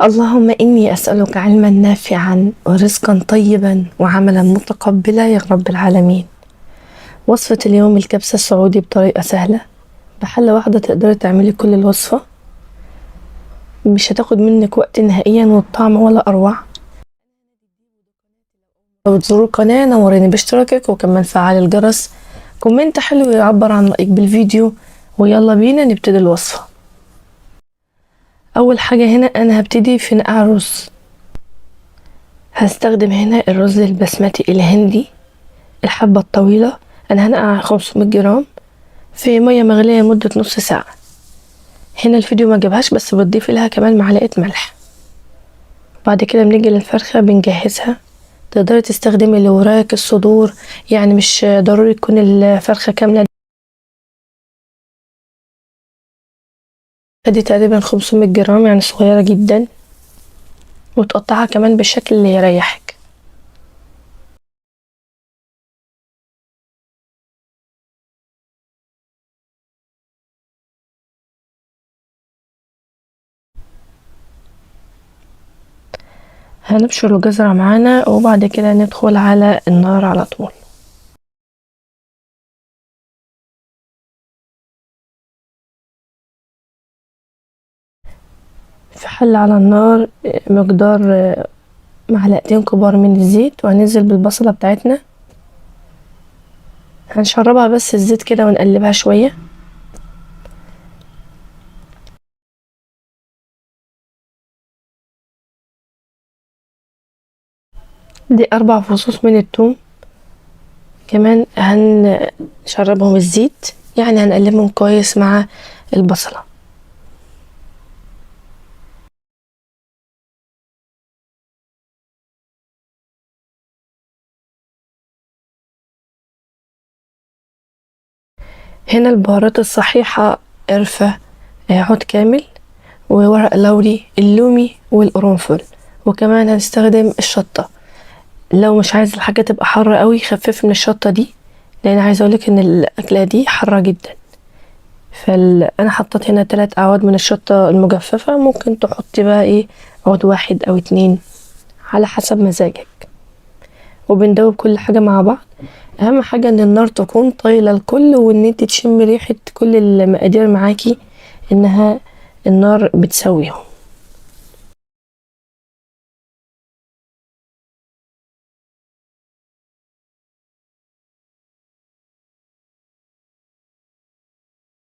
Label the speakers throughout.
Speaker 1: اللهم إني أسألك علما نافعا ورزقا طيبا وعملا متقبلا يا رب العالمين. وصفة اليوم الكبسة السعودي بطريقة سهلة، بحلة واحدة تقدري تعملي كل الوصفة، مش هتاخد منك وقت نهائيا والطعم ولا أروع. لو تزوروا القناة نوريني باشتراكك وكمان فعل الجرس، كومنت حلو يعبر عن رأيك بالفيديو، ويلا بينا نبتدي الوصفة. أول حاجة هنا أنا هبتدي في نقع الرز. هستخدم هنا الرز البسمتي الهندي الحبة الطويلة. أنا هنقع 500 جرام في مية مغلية مدة نص ساعة. هنا الفيديو ما جابهاش بس بتضيف لها كمان معلقة ملح. بعد كده بنيجي للفرخة بنجهزها، تقدري تستخدمي الوراك الصدور، يعني مش ضروري تكون الفرخة كاملة. دي تقريبا 500 جرام يعني صغيرة جدا، وتقطعها كمان بالشكل اللي يريحك. هنبشر الجزرة معانا وبعد كده ندخل على النار على طول. في حل على النار مقدار معلقتين كبار من الزيت، وهننزل بالبصلة بتاعتنا، هنشربها بس الزيت كده ونقلبها شوية. دي 4 فصوص من الثوم، كمان هنشربهم الزيت، يعني هنقلبهم كويس مع البصلة. هنا البهارات الصحيحة: قرفة، عود كامل، وورق لوري، اللومي، والقرنفل، وكمان هنستخدم الشطة. لو مش عايز الحاجة تبقى حارة قوي خفف من الشطة دي، لان عايزة اقولك ان الاكلة دي حارة جدا. انا حطيت هنا 3 اعواد من الشطة المجففة، ممكن تحطي بقى ايه عود واحد او 2 على حسب مزاجك. وبندوب كل حاجة مع بعض. اهم حاجة ان النار تكون طايلة الكل، وان انت تشمي ريحة كل المقادير معاكي، انها النار بتسويهم.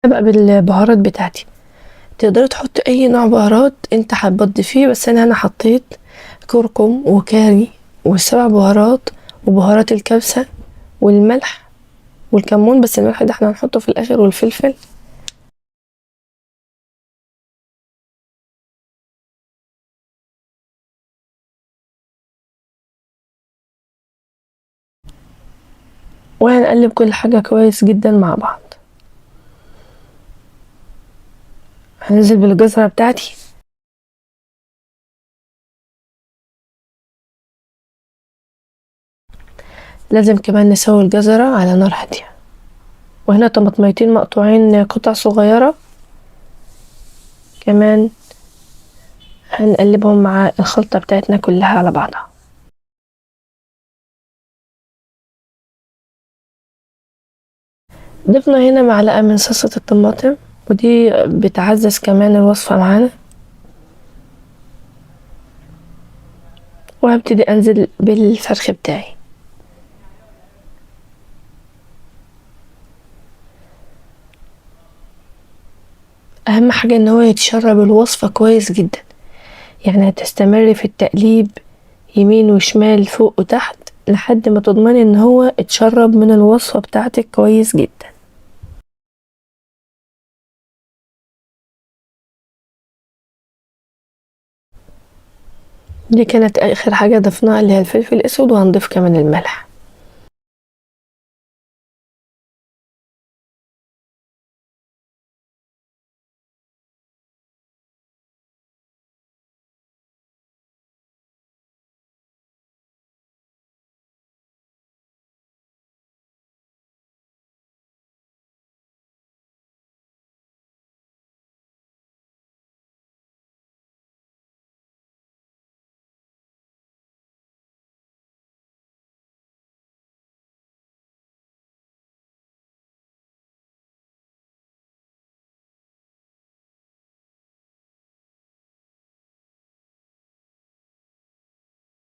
Speaker 1: ابقى بالبهارات بتاعتي، تقدري تحطي اي نوع بهارات انت حابه تضيفيه، بس انا حطيت كركم وكاري والسبع بهارات وبهارات الكبسة والملح والكمون، بس الملح ده احنا هنحطه في الاخر، والفلفل. وهنقلب كل حاجة كويس جدا مع بعض. هننزل بالجزرة بتاعتي، لازم كمان نسوي الجزرة على نار هادية. وهنا طماطميتين مقطوعين قطع صغيرة، كمان هنقلبهم مع الخلطة بتاعتنا كلها على بعضها. ضفنا هنا معلقة من صلصة الطماطم، ودي بتعزز كمان الوصفة معانا. وهبتدي انزل بالفرخ بتاعي. اهم حاجة ان هو يتشرب الوصفة كويس جدا، يعني هتستمري في التقليب يمين وشمال فوق وتحت لحد ما تضمني ان هو اتشرب من الوصفة بتاعتك كويس جدا. دي كانت اخر حاجة ضفناها اللي هي الفلفل الاسود، وهنضيف كمان الملح.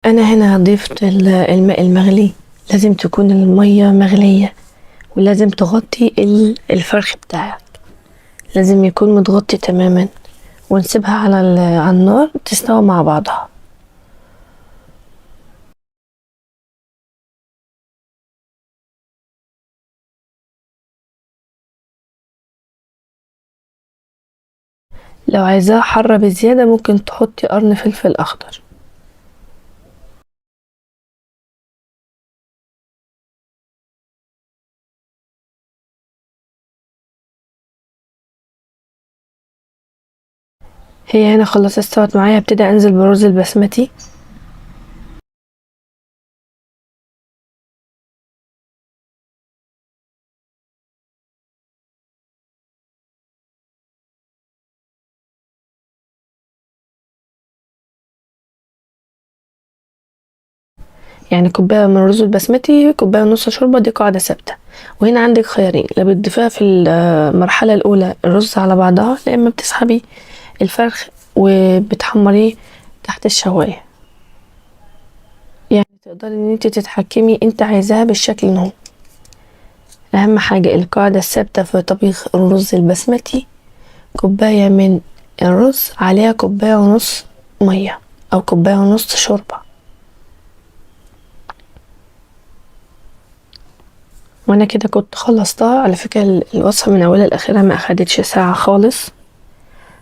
Speaker 1: انا هنا ضفت الماء المغلي. لازم تكون المية مغلية، ولازم تغطي الفرخ بتاعك، لازم يكون متغطي تماما، ونسيبها على النار تستوي مع بعضها. لو عايزاها حارة بزيادة ممكن تحطي قرن فلفل اخضر. هي هنا خلاص استوت معايا، ابتدي انزل برز البسمتي. يعني كوباية من الرز البسمتي، كوباية ونص شوربة، دي قاعدة ثابتة. وهنا عندك خيارين، لا بتضيفيها في المرحلة الأولى الرز على بعضها، لا إما بتسحبي الفرخ وبتحمريه تحت الشواية. يعني تقدري ان انت تتحكمي انت عايزاها بالشكل اهو. اهم حاجة القاعدة الثابتة في طبيخ الرز البسمتي، كوباية من الرز عليها كوباية ونص مية او كوباية ونص شوربة. وانا كده كنت خلصتها. على فكرة الوصفة من اولها لاخرها ما اخدتش ساعة خالص،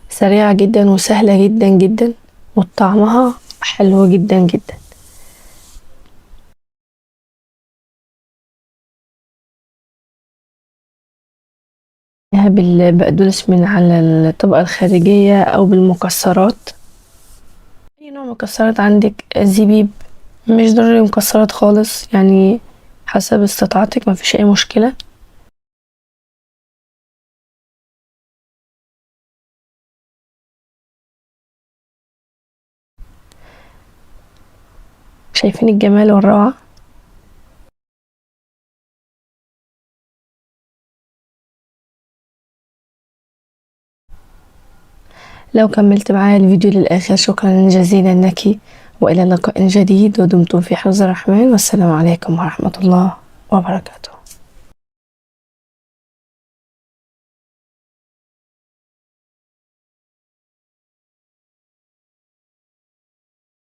Speaker 1: سريعة جدا وسهلة جدا جدا، وطعمها حلو جدا جدا. بالبقدونس من على الطبقة الخارجية او بالمكسرات، اي نوع مكسرات عندك، زبيب، مش ضروري مكسرات خالص، يعني حسب استطاعتك، مفيش اي مشكلة. شايفين الجمال والروعة؟ لو كملت معايا الفيديو للآخر شكرا جزيلا لك، وإلى لقاء جديد، ودمتم في حفظ الرحمن، والسلام عليكم ورحمة الله وبركاته.